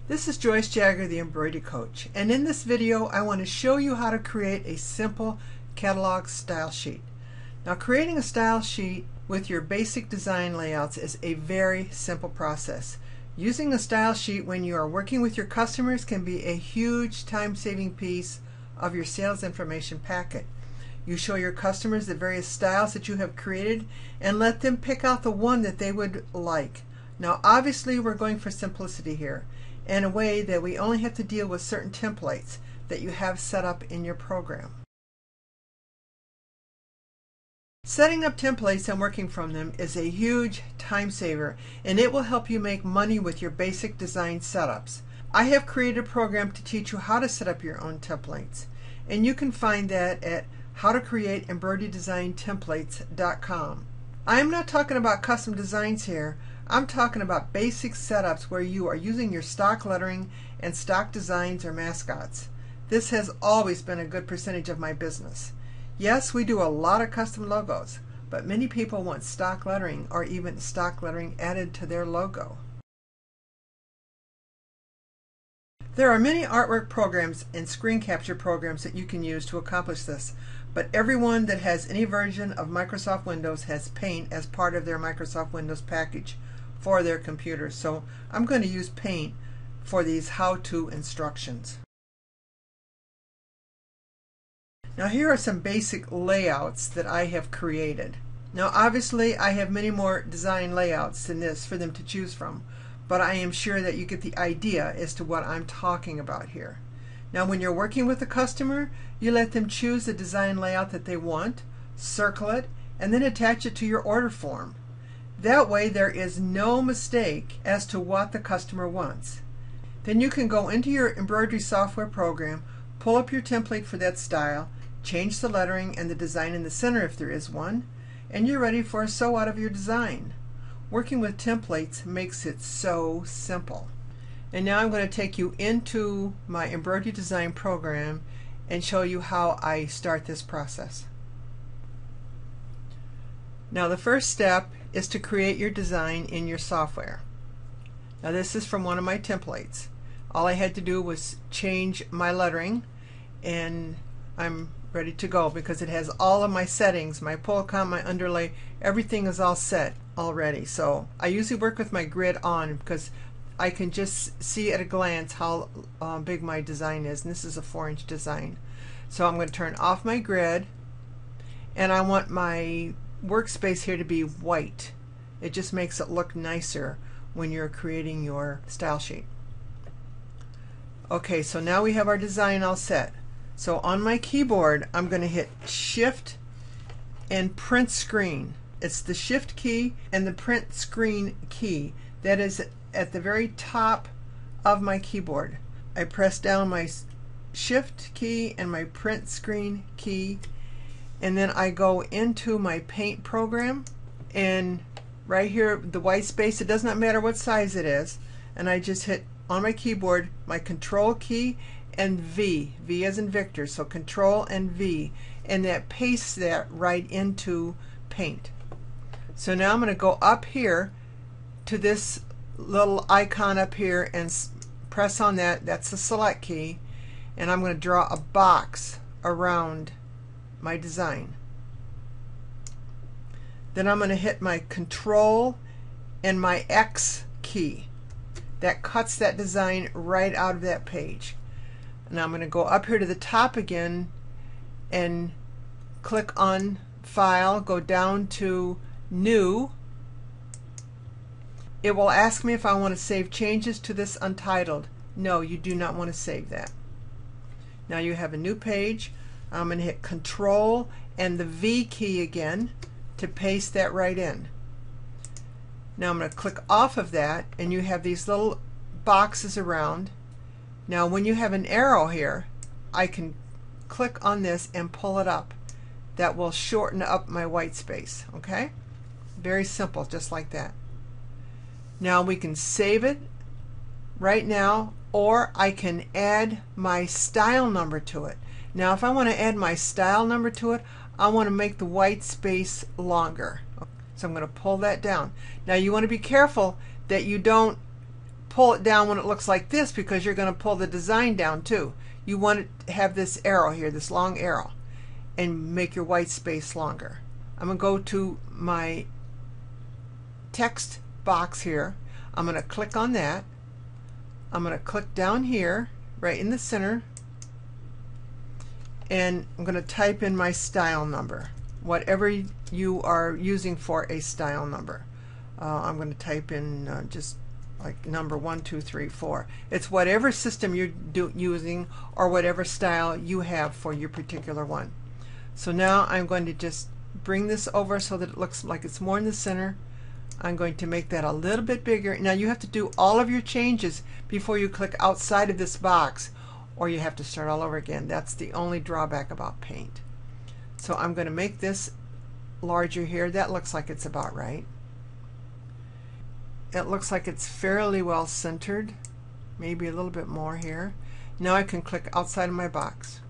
This is Joyce Jagger, the Embroidery Coach, and in this video I want to show you how to create a simple catalog style sheet. Now, creating a style sheet with your basic design layouts is a very simple process. Using a style sheet when you are working with your customers can be a huge time-saving piece of your sales information packet. You show your customers the various styles that you have created and let them pick out the one that they would like. Now, obviously we're going for simplicity here, in a way that we only have to deal with certain templates that you have set up in your program. Setting up templates and working from them is a huge time saver, and it will help you make money with your basic design setups. I have created a program to teach you how to set up your own templates, and you can find that at howtocreateembroiderydesigntemplates.com. I am not talking about custom designs here. I'm talking about basic setups where you are using your stock lettering and stock designs or mascots. This has always been a good percentage of my business. Yes, we do a lot of custom logos, but many people want stock lettering or even stock lettering added to their logo. There are many artwork programs and screen capture programs that you can use to accomplish this, but everyone that has any version of Microsoft Windows has Paint as part of their Microsoft Windows package for their computers. So I'm going to use Paint for these how-to instructions. Now, here are some basic layouts that I have created. Now, obviously I have many more design layouts than this for them to choose from, but I am sure that you get the idea as to what I'm talking about here. Now, when you're working with a customer, you let them choose the design layout that they want, circle it, and then attach it to your order form. That way there is no mistake as to what the customer wants. Then you can go into your embroidery software program, pull up your template for that style, change the lettering and the design in the center if there is one, and you're ready for a sew out of your design. Working with templates makes it so simple. And now I'm going to take you into my embroidery design program and show you how I start this process. Now, the first step is to create your design in your software. Now, this is from one of my templates. All I had to do was change my lettering and I'm ready to go because it has all of my settings, my pull count, my underlay, everything is all set already. So I usually work with my grid on because I can just see at a glance how big my design is, and this is a 4-inch design. So I'm going to turn off my grid, and I want my workspace here to be white. It just makes it look nicer when you're creating your style sheet. Okay, so now we have our design all set. So on my keyboard I'm going to hit Shift and Print Screen. It's the Shift key and the Print Screen key. That is at the very top of my keyboard. I press down my Shift key and my Print Screen key, and then I go into my Paint program, and right here the white space, it does not matter what size it is, and I just hit on my keyboard my Control key and V as in Victor, so Control and V, and that pastes that right into Paint. So now I'm going to go up here to this little icon up here and press on that. That's the Select key, and I'm going to draw a box around my design. Then I'm going to hit my Control and my X key. That cuts that design right out of that page. And I'm going to go up here to the top again and click on File, go down to New. It will ask me if I want to save changes to this untitled. No, you do not want to save that. Now you have a new page. I'm going to hit Control and the V key again to paste that right in. Now I'm going to click off of that, and you have these little boxes around. Now when you have an arrow here, I can click on this and pull it up. That will shorten up my white space. Okay? Very simple, just like that. Now we can save it right now, or I can add my style number to it. Now if I want to add my style number to it, I want to make the white space longer. So I'm going to pull that down. Now you want to be careful that you don't pull it down when it looks like this, because you're going to pull the design down too. You want to have this arrow here, this long arrow, and make your white space longer. I'm going to go to my text box here. I'm going to click on that. I'm going to click down here right in the center, and I'm going to type in my style number, whatever you are using for a style number. I'm going to type in just like number 1, 2, 3, 4. It's whatever system you're using or whatever style you have for your particular one. So now I'm going to just bring this over so that it looks like it's more in the center. I'm going to make that a little bit bigger. Now you have to do all of your changes before you click outside of this box, or you have to start all over again. That's the only drawback about paint. So I'm going to make this larger here. That looks like it's about right. It looks like it's fairly well centered, maybe a little bit more here. Now I can click outside of my box,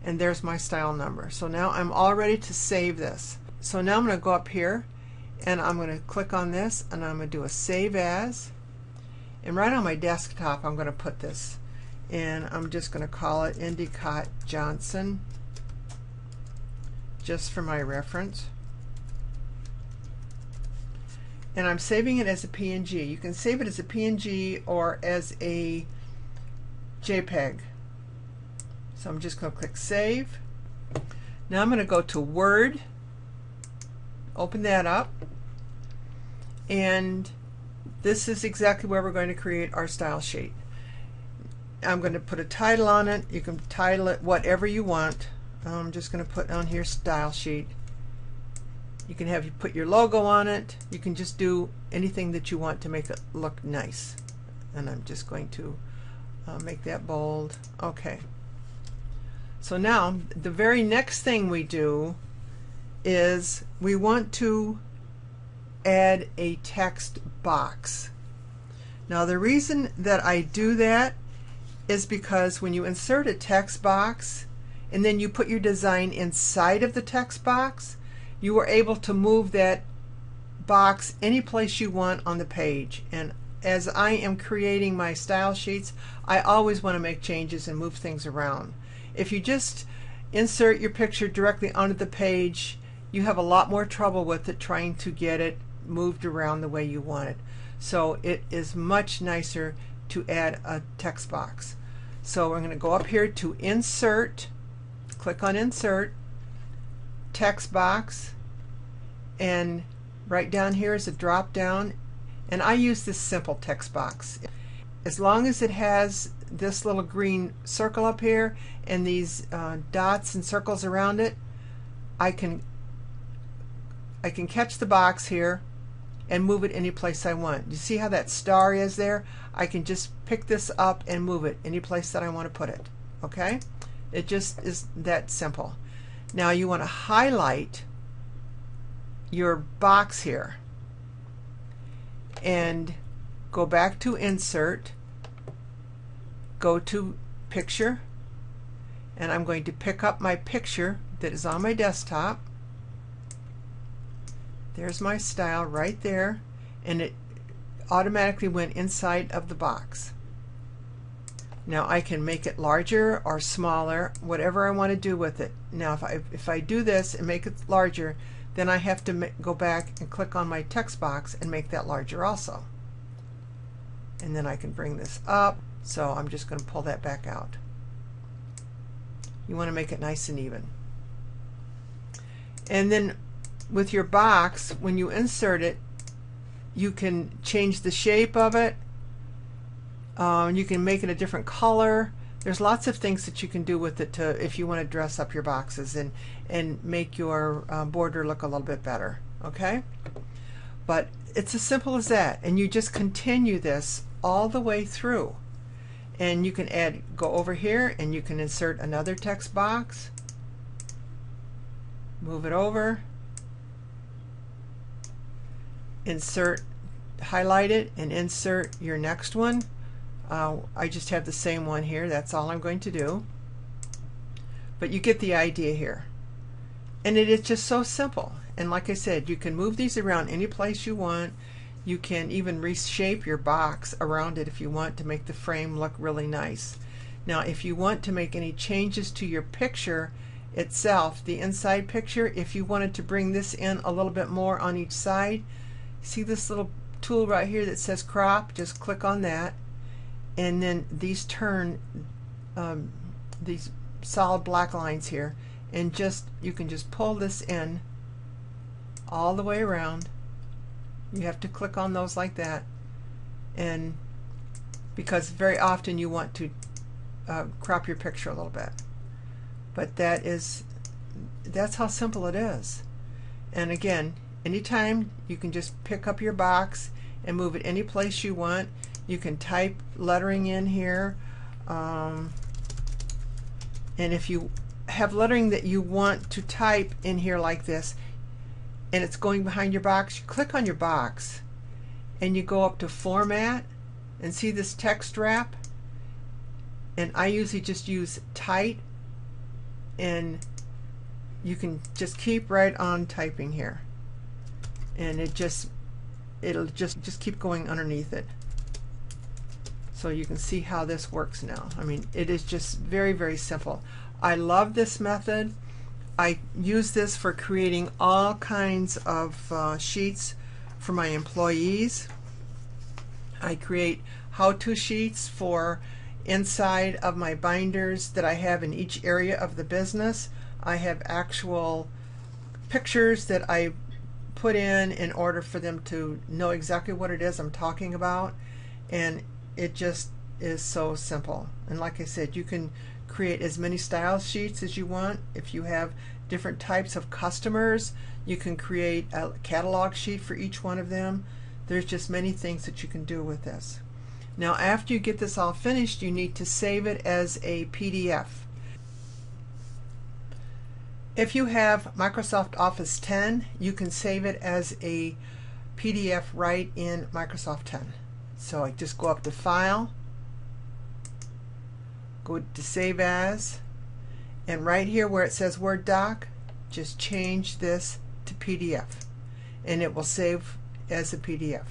and there's my style number. So now I'm all ready to save this. So now I'm going to go up here, and I'm going to click on this, and I'm going to do a save as, and right on my desktop I'm going to put this, and I'm just going to call it Endicott Johnson, just for my reference. And I'm saving it as a PNG. You can save it as a PNG or as a JPEG. So I'm just going to click Save. Now I'm going to go to Word, open that up, and this is exactly where we're going to create our style sheet. I'm going to put a title on it. You can title it whatever you want. I'm just going to put on here Style Sheet. You can have you put your logo on it. You can just do anything that you want to make it look nice. And I'm just going to make that bold. Okay. So now the very next thing we do is we want to add a text box. Now the reason that I do that is because when you insert a text box and then you put your design inside of the text box, you are able to move that box any place you want on the page. And as I am creating my style sheets, I always want to make changes and move things around. If you just insert your picture directly onto the page, you have a lot more trouble with it trying to get it moved around the way you want it. So it is much nicer to add a text box. So we're going to go up here to Insert, click on Insert, Text Box, and right down here is a drop down, and I use this simple text box. As long as it has this little green circle up here and these dots and circles around it, I can catch the box here and move it any place I want. You see how that star is there? I can just pick this up and move it any place that I want to put it. Okay? It just is that simple. Now you want to highlight your box here and go back to Insert, go to Picture, and I'm going to pick up my picture that is on my desktop. There's my style right there, and it automatically went inside of the box. Now I can make it larger or smaller, whatever I want to do with it. Now if I do this and make it larger, then I have to go back and click on my text box and make that larger also. And then I can bring this up, so I'm just going to pull that back out. You want to make it nice and even. And then with your box, when you insert it, you can change the shape of it. You can make it a different color. There's lots of things that you can do with it if you want to dress up your boxes and make your border look a little bit better. Okay? But it's as simple as that, and you just continue this all the way through. And you can go over here and you can insert another text box, move it over, insert, highlight it, and insert your next one. I just have the same one here. That's all I'm going to do. But you get the idea here. And it is just so simple. And like I said, you can move these around any place you want. You can even reshape your box around it if you want to make the frame look really nice. Now if you want to make any changes to your picture itself, the inside picture, if you wanted to bring this in a little bit more on each side, see this little tool right here that says crop? Just click on that, and then these turn these solid black lines here, and you can just pull this in all the way around. You have to click on those like that, and because very often you want to crop your picture a little bit, but that's how simple it is. And again, anytime you can just pick up your box and move it any place you want. You can type lettering in here, and if you have lettering that you want to type in here like this and it's going behind your box, you click on your box and you go up to format and see this text wrap, and I usually just use tight, and you can just keep right on typing here, and it'll just keep going underneath it. So you can see how this works now. I mean, it is just very, very simple. I love this method. I use this for creating all kinds of sheets for my employees. I create how-to sheets for inside of my binders that I have in each area of the business. I have actual pictures that I put in order for them to know exactly what it is I'm talking about, and it just is so simple. And like I said, you can create as many style sheets as you want. If you have different types of customers, you can create a catalog sheet for each one of them. There's just many things that you can do with this. Now after you get this all finished, you need to save it as a PDF. If you have Microsoft Office 10, you can save it as a PDF right in Microsoft 10. So I just go up to File, go to Save As, and right here where it says Word Doc, just change this to PDF, and it will save as a PDF.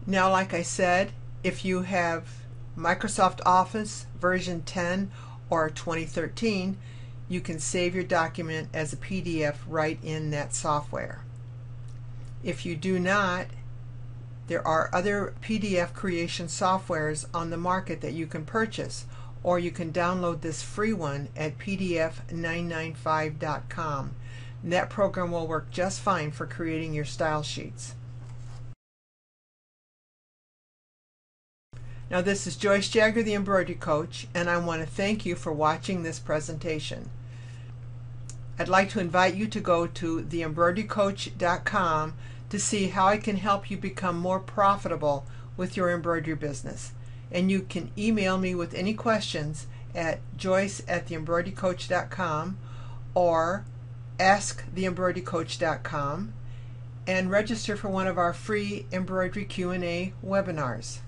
Now, like I said, if you have Microsoft Office version 10 or 2013, you can save your document as a PDF right in that software. If you do not, there are other PDF creation softwares on the market that you can purchase, or you can download this free one at pdf995.com. That program will work just fine for creating your style sheets. Now this is Joyce Jagger, the Embroidery Coach, and I want to thank you for watching this presentation. I'd like to invite you to go to theembroiderycoach.com to see how I can help you become more profitable with your embroidery business. And you can email me with any questions at joyce@theembroiderycoach.com or asktheembroiderycoach.com, and register for one of our free embroidery Q&A webinars.